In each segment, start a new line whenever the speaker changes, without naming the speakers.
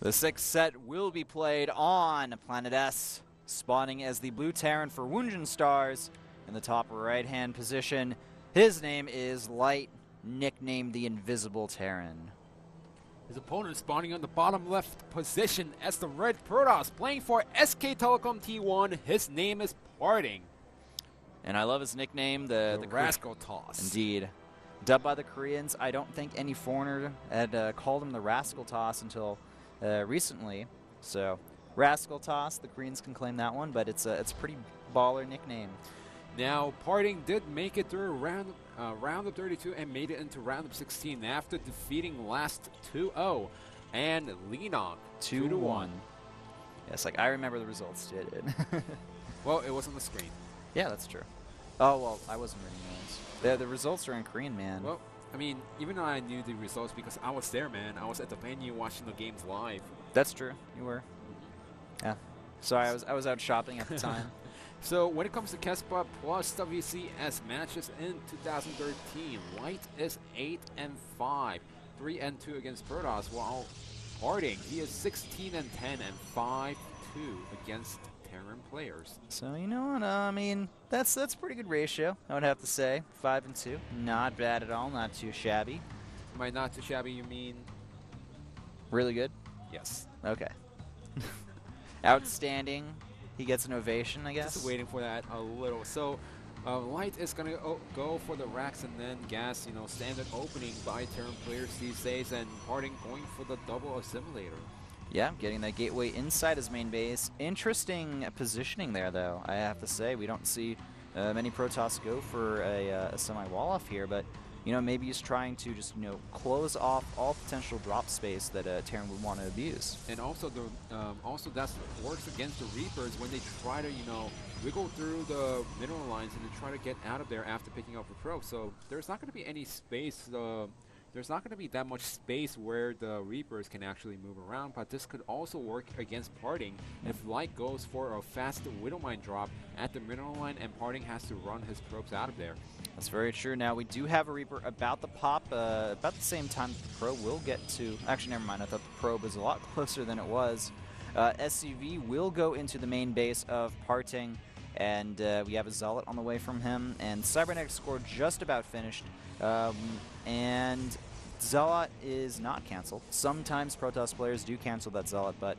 The sixth set will be played on Planet S, spawning as the blue Terran for Woongjin Stars in the top right-hand position. His name is Light, nicknamed the Invisible Terran.
His opponent spawning on the bottom left position as the red Protoss playing for SK Telecom T1. His name is Parting.
And I love his nickname, the
Rascal Toss.
Indeed. Dubbed by the Koreans, I don't think any foreigner had called him the Rascal Toss until recently. So, Rascal Toss, the Koreans can claim that one, but it's a pretty baller nickname.
Now, Parting did make it through round of 32 and made it into round of 16 after defeating last 2-0 and Leonong 2-1.
Yes, like I remember the results, did.
Well, it was on the screen.
Yeah, that's true. Oh, well, I wasn't reading those. The results are in Korean, man.
Well, I mean, even though I knew the results because I was there, man. I was at the venue watching the games live.
That's true. You were. Yeah. Sorry, I was out shopping at the time.
So when it comes to Kespa plus WCS matches in 2013, Light is 8-5, 3-2 against Protoss, while Parting, he is 16-10 and 5-2 against Terran players.
So you know what? I mean, that's a pretty good ratio. I would have to say 5-2, not bad at all, not too shabby.
By not too shabby, you mean
really good?
Yes.
Okay. Outstanding. He gets an ovation, I guess.
Just waiting for that a little. So Light is going to go for the racks and then gas, standard opening by Terran players these days, and Parting going for the double assimilator.
Yeah, getting that gateway inside his main base. Interesting positioning there, though, I have to say. We don't see many Protoss go for a semi-wall off here, but maybe he's trying to just, close off all potential drop space that Terran would want to abuse.
And also, also that works against the Reapers when they try to, wiggle through the mineral lines and then try to get out of there after picking up a probe. So there's not going to be any space. There's not going to be that much space where the Reapers can actually move around, but this could also work against Parting if Light goes for a fast Widow Mine drop at the mineral line and Parting has to run his probes out of there.
That's very true. Now, we do have a Reaper about the pop, about the same time the probe will get to... Actually, never mind. I thought the probe was a lot closer than it was. SCV will go into the main base of Parting, and we have a Zealot on the way from him, and Cybernetics score just about finished. And Zealot is not canceled. Sometimes Protoss players do cancel that Zealot, but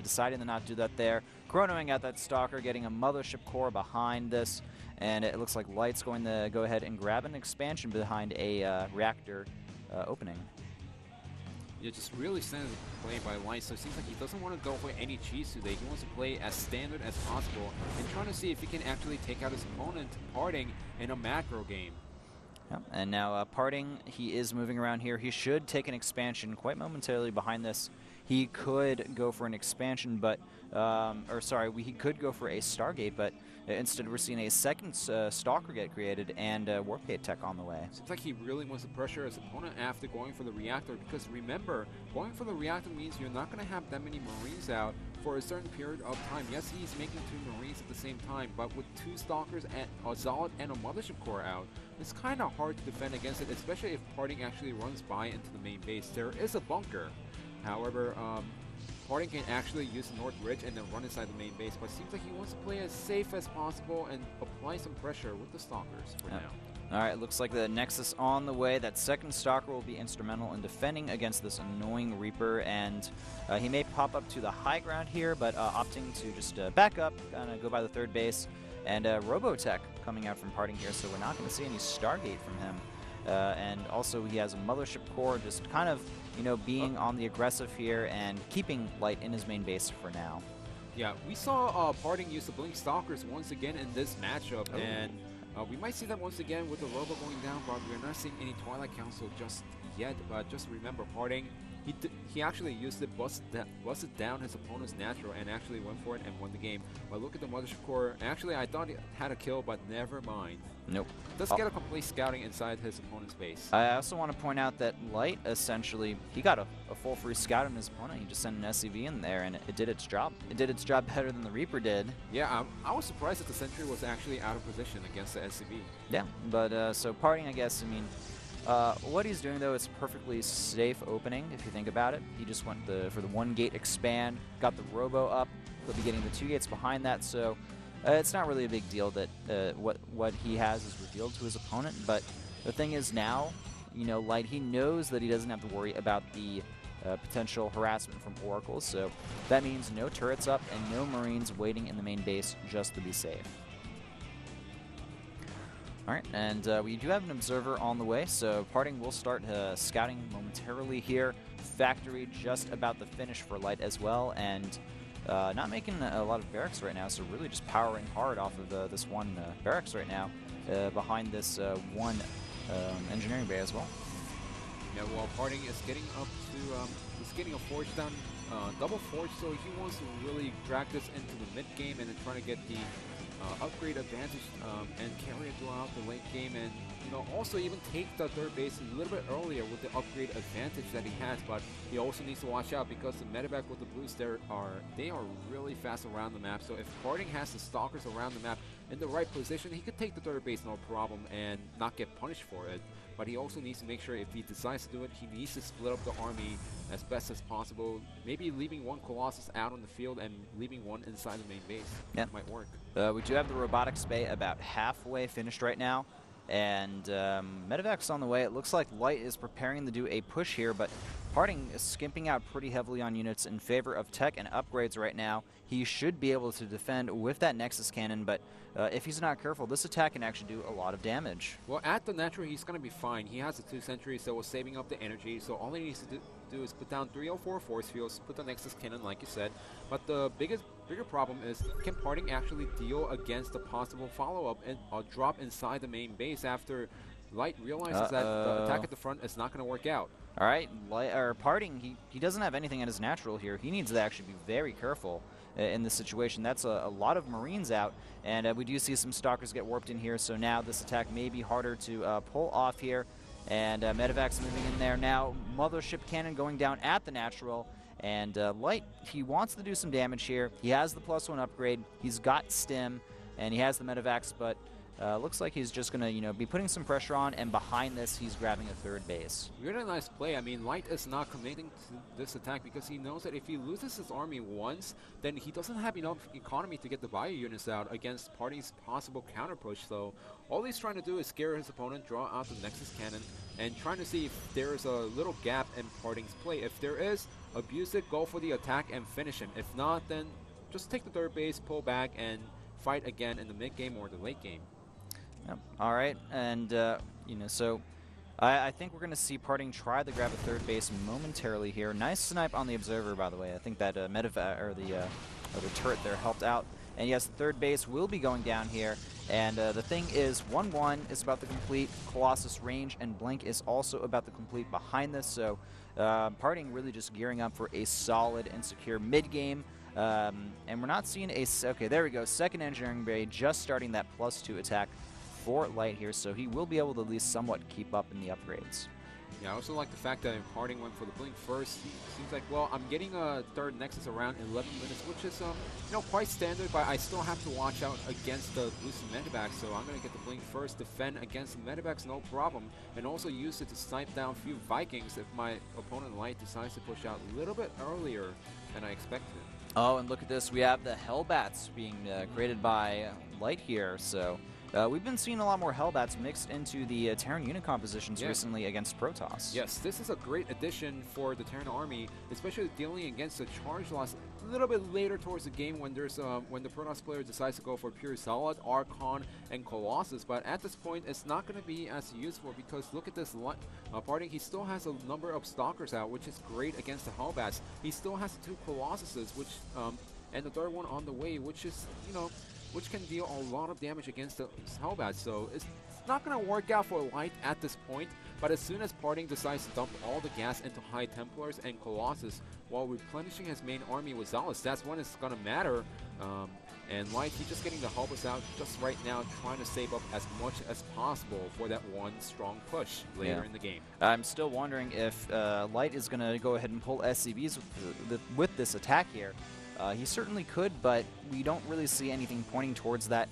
deciding to not do that there. Chronoing out that Stalker, getting a Mothership core behind this, and it looks like Light's going to go ahead and grab an expansion behind a reactor opening.
Yeah, just really standard play by Light, so it seems like he doesn't want to go for any cheese today. He wants to play as standard as possible and trying to see if he can actually take out his opponent, Parting, in a macro game.
Yep. And now Parting, he is moving around here. He should take an expansion quite momentarily behind this. He could go for an expansion, but, he could go for a Stargate, but instead we're seeing a second Stalker get created and Warp Gate tech on the way.
Seems like he really wants to pressure his opponent after going for the reactor, because remember, going for the reactor means you're not going to have that many Marines out for a certain period of time. Yes, he's making 2 Marines at the same time, but with 2 Stalkers and a Zealot and a Mothership core out, it's kind of hard to defend against it, especially if Parting actually runs by into the main base. There is a bunker. However, Parting can actually use the North Ridge and then run inside the main base, but it seems like he wants to play as safe as possible and apply some pressure with the Stalkers for now.
Alright, looks like the Nexus on the way. That second Stalker will be instrumental in defending against this annoying Reaper, and he may pop up to the high ground here, but opting to just back up, kind of go by the third base, and Robotech coming out from Parting here, so we're not going to see any Stargate from him. And also he has a Mothership core, just kind of, being on the aggressive here and keeping Light in his main base for now.
Yeah, we saw Parting use the Blink Stalkers once again in this matchup, and we might see that once again with the Robo going down, but we're not seeing any Twilight Council just yet. But just remember, Parting, he actually used it, busted down his opponent's natural, and actually went for it and won the game. But look at the Mothership core. Actually, I thought he had a kill, but never mind.
Nope.
Does get a complete scouting inside his opponent's base.
I also want to point out that Light, essentially, he got a full free scout on his opponent. He just sent an SCV in there, and it did its job. It did its job better than the Reaper did.
Yeah, I was surprised that the Sentry was actually out of position against the SCV.
Yeah, but so Parting, I guess, I mean, What he's doing, though, is a perfectly safe opening, if you think about it. He just went for the 1-gate expand, got the Robo up. He'll be getting the 2 gates behind that, so it's not really a big deal that what he has is revealed to his opponent. But the thing is now, you know, Light, he knows that he doesn't have to worry about the potential harassment from Oracles, so that means no turrets up and no Marines waiting in the main base just to be safe. Alright, and we do have an observer on the way, so Parting will start scouting momentarily here. Factory just about to finish for Light as well, and not making a lot of barracks right now, so really just powering hard off of this one barracks right now behind this one engineering bay as well.
Yeah, well, Parting is getting up to, he's getting a forge down, double forge, so he wants to really drag this into the mid game and then trying to get the upgrade advantage and carry it throughout the late game, and you know, also even take the third base a little bit earlier with the upgrade advantage that he has. But he also needs to watch out because the medevac with the blues they are really fast around the map. So if Parting has the stalkers around the map in the right position, he could take the third base no problem and not get punished for it. But he also needs to make sure if he decides to do it, he needs to split up the army as best as possible. Maybe leaving one Colossus out on the field and leaving one inside the main base.
Yep.
Might work.
We do have the robotics bay about halfway finished right now, and medevac's on the way. It looks like Light is preparing to do a push here, but Parting is skimping out pretty heavily on units in favor of tech and upgrades right now. He should be able to defend with that Nexus cannon, but if he's not careful, this attack can actually do a lot of damage.
Well, at the natural, he's going to be fine. He has the 2 sentries, so we're saving up the energy. So all he needs to do is put down 3 or 4 force fields, put the Nexus cannon, like you said. But the bigger problem is, can Parting actually deal against the possible follow-up and drop inside the main base after Light realizes that the attack at the front is not going to work out?
All right, Parting, he doesn't have anything at his natural here. He needs to actually be very careful in this situation. That's a lot of Marines out, and we do see some Stalkers get warped in here, so now this attack may be harder to pull off here. And medevac's moving in there now. Mothership cannon going down at the natural, and Light, he wants to do some damage here. He has the +1 upgrade, he's got stim, and he has the medevacs, but looks like he's just gonna, you know, be putting some pressure on, and behind this, he's grabbing a third base.
Really nice play. I mean, Light is not committing to this attack because he knows that if he loses his army once, then he doesn't have enough economy to get the bio units out against Parting's possible counter push. So all he's trying to do is scare his opponent, draw out the Nexus cannon, and trying to see if there's a little gap in Parting's play. If there is, abuse it, go for the attack, and finish him. If not, then just take the third base, pull back, and fight again in the mid game or the late game.
Yep. All right, and you know, so I think we're going to see Parting try to grab a third base momentarily here. Nice snipe on the observer, by the way. I think that medevac or the turret there helped out. And yes, the third base will be going down here. And the thing is, 1-1 is about to complete. Colossus range and blink is also about to complete behind this. So Parting really just gearing up for a solid and secure mid game. And we're not seeing a okay. There we go. Second engineering bay just starting that +2 attack for Light here, so he will be able to at least somewhat keep up in the upgrades.
Yeah, I also like the fact that Parting went for the blink first. He seems like, well, I'm getting a third Nexus around 11 minutes, which is, you know, quite standard, but I still have to watch out against the boosted medevacs, so I'm going to get the blink first, defend against the medevacs, no problem, and also use it to snipe down a few Vikings if my opponent Light decides to push out a little bit earlier than I expected.
Oh, and look at this. We have the Hellbats being created by Light here, so we've been seeing a lot more Hellbats mixed into the Terran unit compositions recently against Protoss.
Yes, this is a great addition for the Terran army, especially dealing against the charge loss a little bit later towards the game when there's when the Protoss player decides to go for pure Solid, Archon, and Colossus. But at this point, it's not going to be as useful because look at this Parting. He still has a number of Stalkers out, which is great against the Hellbats. He still has the 2 Colossuses, which and the third one on the way, which is, you know, which can deal a lot of damage against the Hellbats. So it's not going to work out for Light at this point, but as soon as Parting decides to dump all the gas into High Templars and Colossus while replenishing his main army with Zealots, that's when it's going to matter. And Light, he's just getting the Hellbats out just right now, trying to save up as much as possible for that one strong push later in the game.
I'm still wondering if Light is going to go ahead and pull SCVs with this attack here. He certainly could, but we don't really see anything pointing towards that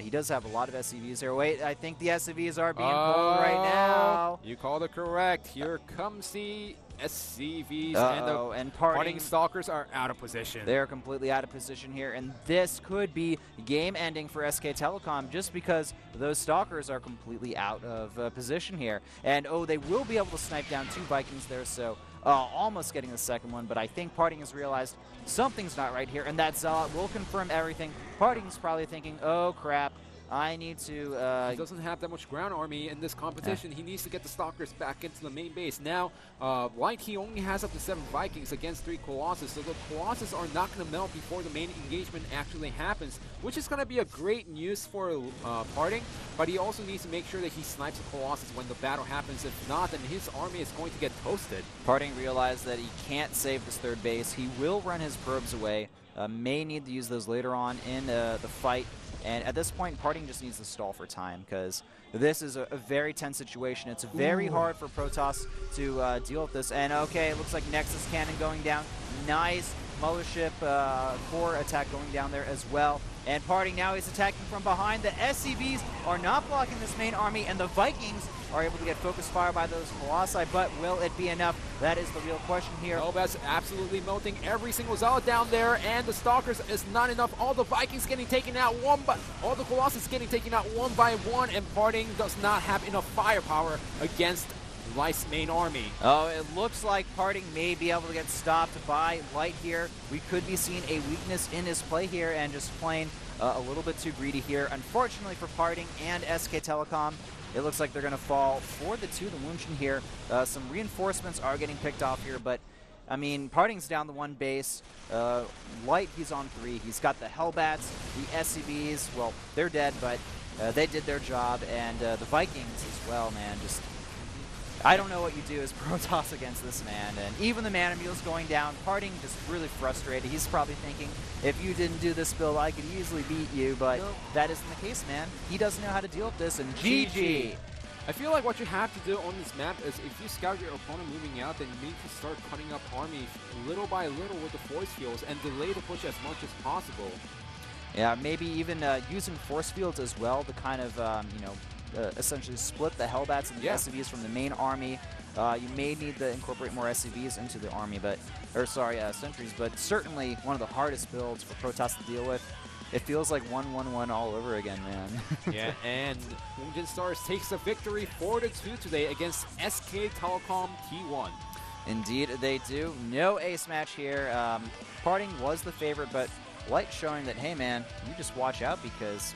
He does have a lot of SCVs here. Wait, I think the SCVs are being pulled right now.
You called it correct. Here comes the SCVs,
and
Parting Stalkers are out of position.
They're completely out of position here, and this could be game-ending for SK Telecom just because those Stalkers are completely out of position here. And, they will be able to snipe down 2 Vikings there, so almost getting the second one, but I think Parting has realized something's not right here, and that Zealot will confirm everything. Parting's probably thinking, oh, crap. I need to...
he doesn't have that much ground army in this competition. He needs to get the Stalkers back into the main base. Now, Light, he only has up to 7 Vikings against 3 Colossus, so the Colossus are not going to melt before the main engagement actually happens, which is going to be a great news for Parting, but he also needs to make sure that he snipes the Colossus when the battle happens. If not, then his army is going to get toasted.
Parting realized that he can't save this 3rd base. He will run his probes away, may need to use those later on in the fight. And at this point, Parting just needs to stall for time because this is a very tense situation. It's very hard for Protoss to deal with this. And okay, it looks like Nexus Cannon going down. Nice Mothership core attack going down there as well. And Parting now is attacking from behind. The SCVs are not blocking this main army, and the Vikings are able to get focused fire by those Colossi, but will it be enough? That is the real question here.
Oh, that's absolutely melting every single Zealot down there, and the Stalkers is not enough. All the Vikings getting taken out all the Colossus getting taken out one by one, and Parting does not have enough firepower against Light's main army.
Oh, it looks like Parting may be able to get stopped by Light here. We could be seeing a weakness in his play here and just playing a little bit too greedy here. Unfortunately for Parting and SK Telecom, it looks like they're going to fall for the Woongjin here. Some reinforcements are getting picked off here, but I mean, Parting's down the 1 base. Light, he's on 3. He's got the Hellbats, the SCVs. Well, they're dead, but they did their job, and the Vikings as well, man. Just, I don't know what you do as Protoss against this man, and even the Mana Mule's going down. Parting just really frustrated. He's probably thinking, if you didn't do this build, I could easily beat you, but that isn't the case, man. He doesn't know how to deal with this, and GG.
I feel like what you have to do on this map is if you scout your opponent moving out, then you need to start cutting up armies little by little with the force fields and delay the push as much as possible.
Yeah, maybe even using force fields as well to kind of, essentially split the Hellbats and the SCVs from the main army. You may need to incorporate more SCVs into the army, sentries, but certainly one of the hardest builds for Protoss to deal with. It feels like 1-1-1 all over again, man.
Yeah, and Woongjin Stars takes a victory 4-2 today against SK Telecom T1.
Indeed, they do. No ace match here. Parting was the favorite, but Light showing that, hey, man, you just watch out because,